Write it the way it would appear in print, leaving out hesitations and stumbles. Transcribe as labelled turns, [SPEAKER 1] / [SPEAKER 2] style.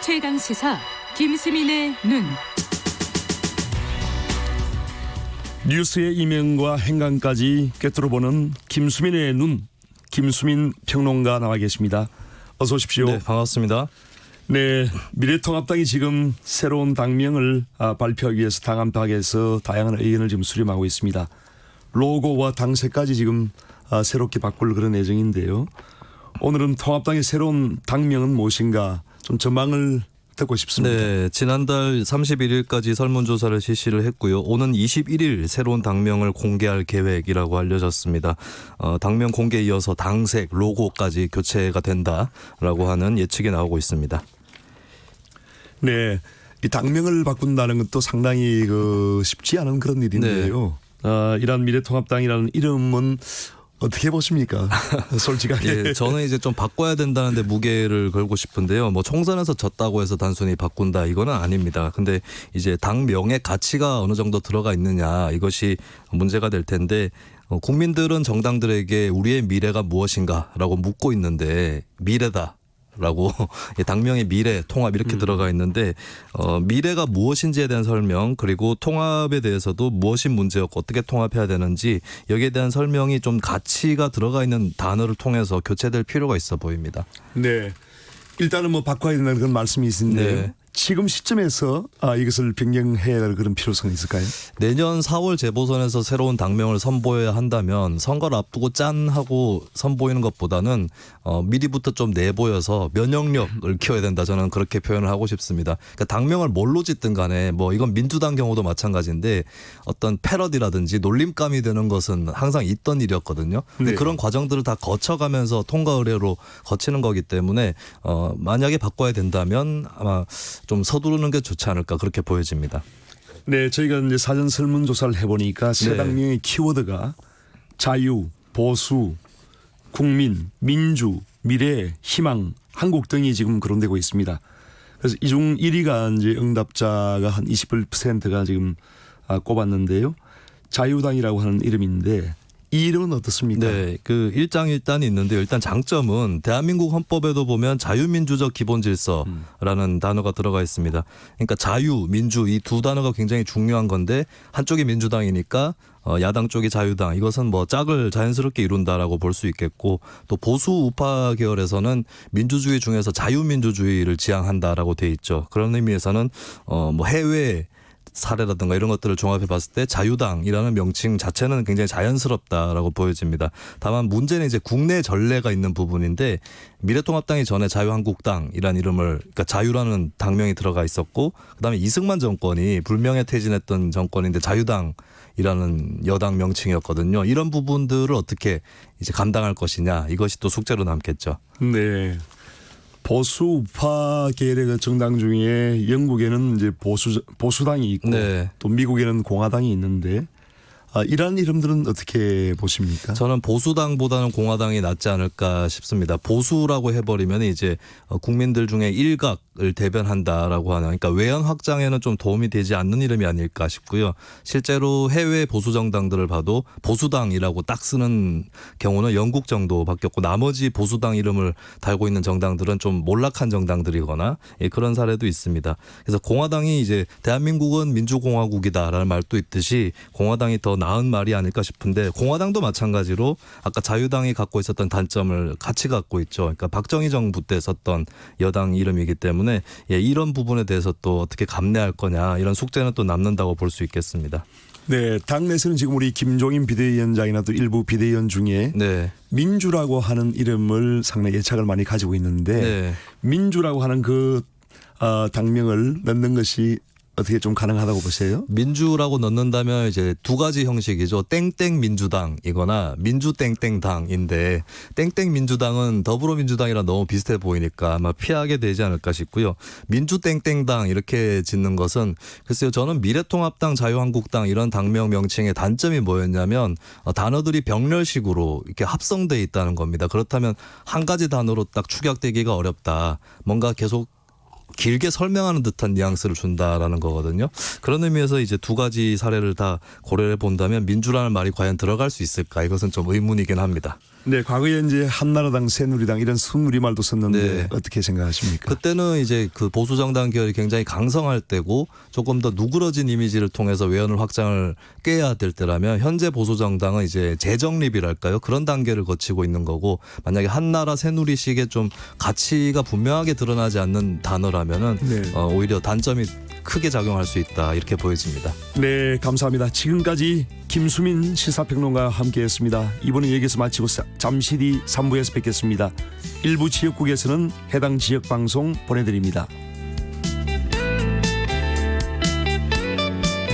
[SPEAKER 1] 최강 시사 김수민의 눈.
[SPEAKER 2] 뉴스의 이면과 행간까지 꿰뚫어보는 김수민의 눈. 김수민 평론가 나와 계십니다. 어서 오십시오.
[SPEAKER 3] 네, 반갑습니다.
[SPEAKER 2] 네, 미래통합당이 지금 새로운 당명을 발표하기 위해서 당헌파에서 다양한 의견을 지금 수렴하고 있습니다. 로고와 당세까지 지금 새롭게 바꿀 그런 예정인데요. 오늘은 통합당의 새로운 당명은 무엇인가 좀 전망을 듣고 싶습니다.
[SPEAKER 3] 네, 지난달 31일까지 설문조사를 실시를 했고요. 오는 21일 새로운 당명을 공개할 계획이라고 알려졌습니다. 당명 공개에 이어서 당색, 로고까지 교체가 된다라고 하는 예측이 나오고 있습니다.
[SPEAKER 2] 네, 이 당명을 바꾼다는 것도 상당히 쉽지 않은 그런 일인데요. 이란 미래통합당이라는 이름은 어떻게 보십니까? 솔직하게.
[SPEAKER 3] 예, 저는 이제 좀 바꿔야 된다는데 무게를 걸고 싶은데요. 뭐 총선에서 졌다고 해서 단순히 바꾼다 이거는 아닙니다. 근데 이제 당명의 가치가 어느 정도 들어가 있느냐 이것이 문제가 될 텐데 국민들은 정당들에게 우리의 미래가 무엇인가라고 묻고 있는데 미래다. 라고 당명의 미래, 통합 이렇게 들어가 있는데 미래가 무엇인지에 대한 설명 그리고 통합에 대해서도 무엇이 문제였고 어떻게 통합해야 되는지 여기에 대한 설명이 좀 가치가 들어가 있는 단어를 통해서 교체될 필요가 있어 보입니다.
[SPEAKER 2] 네, 일단은 뭐 바꿔야 된다는 그런 말씀이 있는데요.
[SPEAKER 3] 네.
[SPEAKER 2] 지금 시점에서 이것을 변경해야 할 그런 필요성이 있을까요?
[SPEAKER 3] 내년 4월 재보선에서 새로운 당명을 선보여야 한다면 선거를 앞두고 짠 하고 선보이는 것보다는 미리부터 좀 내보여서 면역력을 키워야 된다. 저는 그렇게 표현을 하고 싶습니다. 그러니까 당명을 뭘로 짓든 간에 뭐 이건 민주당 경우도 마찬가지인데 어떤 패러디라든지 놀림감이 되는 것은 항상 있던 일이었거든요. 근데
[SPEAKER 2] 네.
[SPEAKER 3] 그런 과정들을 다 거쳐가면서 통과 의례로 거치는 거기 때문에 만약에 바꿔야 된다면 아마 좀 서두르는 게 좋지 않을까 그렇게 보여집니다.
[SPEAKER 2] 네, 저희가 이제 사전 설문조사를 해보니까 새
[SPEAKER 3] 네.
[SPEAKER 2] 당명의 키워드가 자유, 보수, 국민, 민주, 미래, 희망, 한국 등이 지금 거론되고 있습니다. 그래서 이 중 1위가 이제 응답자가 한 21%가 지금 꼽았는데요. 자유당이라고 하는 이름인데 이 이름은 어떻습니까?
[SPEAKER 3] 네, 그 일장일단이 있는데요. 일단 장점은 대한민국 헌법에도 보면 자유민주적 기본질서라는 단어가 들어가 있습니다. 그러니까 자유, 민주 이 두 단어가 굉장히 중요한 건데 한쪽이 민주당이니까 야당 쪽이 자유당 이것은 뭐 짝을 자연스럽게 이룬다라고 볼 수 있겠고 또 보수 우파 계열에서는 민주주의 중에서 자유민주주의를 지향한다라고 돼 있죠. 그런 의미에서는 뭐 해외 사례라든가 이런 것들을 종합해 봤을 때 자유당이라는 명칭 자체는 굉장히 자연스럽다라고 보여집니다. 다만 문제는 이제 국내 전례가 있는 부분인데 미래통합당이 전에 자유한국당이라는 이름을 그러니까 자유라는 당명이 들어가 있었고 그다음에 이승만 정권이 불명예 퇴진했던 정권인데 자유당이라는 여당 명칭이었거든요. 이런 부분들을 어떻게 이제 감당할 것이냐 이것이 또 숙제로 남겠죠.
[SPEAKER 2] 네. 보수 우파 계열의 그 정당 중에 영국에는 이제 보수당이 있고
[SPEAKER 3] 네.
[SPEAKER 2] 또 미국에는 공화당이 있는데 이런 이름들은 어떻게 보십니까?
[SPEAKER 3] 저는 보수당보다는 공화당이 낫지 않을까 싶습니다. 보수라고 해버리면 이제 국민들 중에 일각을 대변한다라고 하는 그러니까 외연 확장에는 좀 도움이 되지 않는 이름이 아닐까 싶고요. 실제로 해외 보수 정당들을 봐도 보수당이라고 딱 쓰는 경우는 영국 정도 바뀌었고 나머지 보수당 이름을 달고 있는 정당들은 좀 몰락한 정당들이거나 그런 사례도 있습니다. 그래서 공화당이 이제 대한민국은 민주공화국이다라는 말도 있듯이 공화당이 더 나은 말이 아닐까 싶은데 공화당도 마찬가지로 아까 자유당이 갖고 있었던 단점을 같이 갖고 있죠. 그러니까 박정희 정부 때 썼던 여당 이름이기 때문에 이런 부분에 대해서 또 어떻게 감내할 거냐 이런 숙제는 또 남는다고 볼 수 있겠습니다.
[SPEAKER 2] 네, 당내에서는 지금 우리 김종인 비대위원장이나 또 일부 비대위원 중에
[SPEAKER 3] 네.
[SPEAKER 2] 민주라고 하는 이름을 상당히 애착을 많이 가지고 있는데
[SPEAKER 3] 네.
[SPEAKER 2] 민주라고 하는 그 당명을 넣는 것이 어떻게 좀 가능하다고 보세요?
[SPEAKER 3] 민주라고 넣는다면 이제 두 가지 형식이죠. 땡땡 민주당이거나 민주 땡땡당인데 땡땡 민주당은 더불어민주당이랑 너무 비슷해 보이니까 아마 피하게 되지 않을까 싶고요. 민주 땡땡당 이렇게 짓는 것은 글쎄요. 저는 미래통합당, 자유한국당 이런 당명 명칭의 단점이 뭐였냐면 단어들이 병렬식으로 이렇게 합성돼 있다는 겁니다. 그렇다면 한 가지 단어로 딱 축약되기가 어렵다. 뭔가 계속 길게 설명하는 듯한 뉘앙스를 준다라는 거거든요. 그런 의미에서 이제 두 가지 사례를 다 고려해 본다면 민주라는 말이 과연 들어갈 수 있을까? 이것은 좀 의문이긴 합니다.
[SPEAKER 2] 네, 과거에 이제 한나라당, 새누리당 이런 순우리말도 썼는데
[SPEAKER 3] 네.
[SPEAKER 2] 어떻게 생각하십니까?
[SPEAKER 3] 그때는 이제 그 보수 정당 계열이 굉장히 강성할 때고 조금 더 누그러진 이미지를 통해서 외연을 확장을 꾀해야 될 때라면 현재 보수 정당은 이제 재정립이랄까요? 그런 단계를 거치고 있는 거고 만약에 한나라 새누리식의 좀 가치가 분명하게 드러나지 않는 단어라면은
[SPEAKER 2] 네.
[SPEAKER 3] 오히려 단점이 크게 작용할 수 있다 이렇게 보여집니다.
[SPEAKER 2] 네, 감사합니다. 지금까지 김수민 시사평론가와 함께했습니다. 이번은 여기서 마치고 잠시 뒤 3부에서 뵙겠습니다. 일부 지역국에서는 해당 지역 방송 보내드립니다.